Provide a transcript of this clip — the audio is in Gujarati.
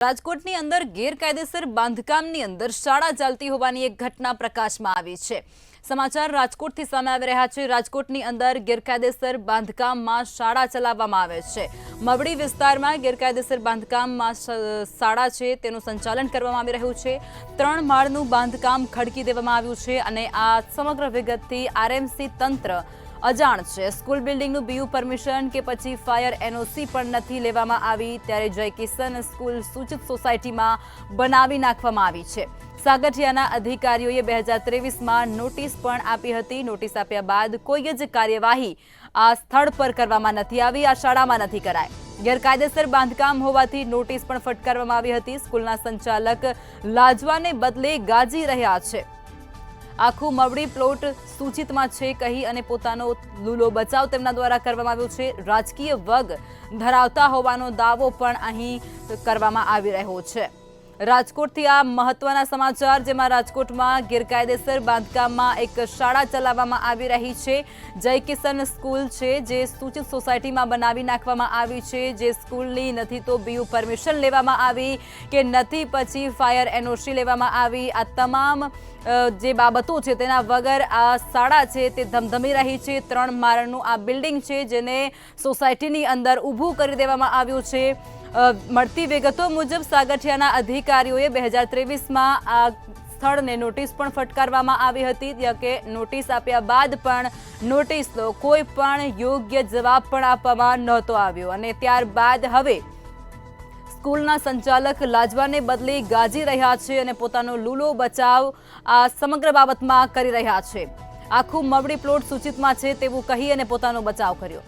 રાજકોટની અંદર ગેરકાયદેસર બાંધકામની અંદર શાળા ચાલતી હોવાની એક ઘટના પ્રકાશમાં આવી છે। સમાચાર રાજકોટથી સામે આવી રહ્યા છે। રાજકોટની અંદર ગેરકાયદેસર બાંધકામમાં શાળા ચલાવવામાં આવે છે। મવડી વિસ્તારમાં ગેરકાયદેસર બાંધકામમાં શાળા છે તેનું સંચાલન કરવામાં આવી રહ્યું છે। 3 માળનું બાંધકામ ખડકી દેવામાં આવ્યું છે અને આ સમગ્ર વિગતથી આરએમસી તંત્ર અજાણ છે। સ્કૂલ બિલ્ડિંગનું બીયુ પરમિશન કે પછી ફાયર એનઓસી પણ નથી લેવામાં આવી, ત્યારે જય કિશન સ્કૂલ સૂચિત સોસાયટીમાં બનાવી નાખવામાં આવી છે। સાગઠિયાના અધિકારીઓએ 2023માં નોટિસ પણ આપી હતી। નોટિસ આપ્યા બાદ કોઈ જ કાર્યવાહી આ સ્થળ પર કરવામાં નથી આવી, આ શાળામાં નથી કરાઈ। ગેરકાયદેસર બાંધકામ હોવાથી નોટિસ પણ ફટકારવામાં આવી હતી। સ્કૂલના સંચાલક લાજવાને બદલે ગાજી રહ્યા છે। આખું મવડી પ્લોટ સૂચિતમાં છે કહી અને પોતાનો લૂલો બચાવ તેમના દ્વારા કરવામાં આવ્યો છે। રાજકીય વગ ધરાવતા હોવાનો દાવો પણ અહીં કરવામાં આવી રહ્યો છે। રાજકોટથી આ મહત્વના સમાચાર, જેમાં રાજકોટમાં ગેરકાયદેસર બાંધકામમાં એક શાળા ચલાવવામાં આવી રહી છે। જય કિશન સ્કૂલ છે જે સૂચિત સોસાયટીમાં બનાવી નાખવામાં આવી છે। જે સ્કૂલની નથી તો બીયુ પરમિશન લેવામાં આવી કે નથી પછી ફાયર એનઓસી લેવામાં આવી, આ તમામ જે બાબતો છે તેના વગર આ શાળા છે તે ધમધમી રહી છે। 3 માળનું આ બિલ્ડિંગ છે જેને સોસાયટીની અંદર ઊભું કરી દેવામાં આવ્યું છે। મળતી વિગતો મુજબ સાગઠિયાના અધિકારીઓએ 2023માં આ સ્થળને નોટિસ પણ ફટકારવામાં આવી હતી, ત્યાં કે નોટિસ આપ્યા બાદ પણ નોટિસનો કોઈ પણ યોગ્ય જવાબ પણ આપવામાં નહોતો આવ્યો અને ત્યારબાદ હવે સ્કૂલના સંચાલક લાજવાને બદલે ગાજી રહ્યા છે અને પોતાનો લૂલો બચાવ આ સમગ્ર બાબતમાં કરી રહ્યા છે। આખું મવડી પ્લોટ સૂચિતમાં છે તેવું કહી અને પોતાનો બચાવ કર્યો।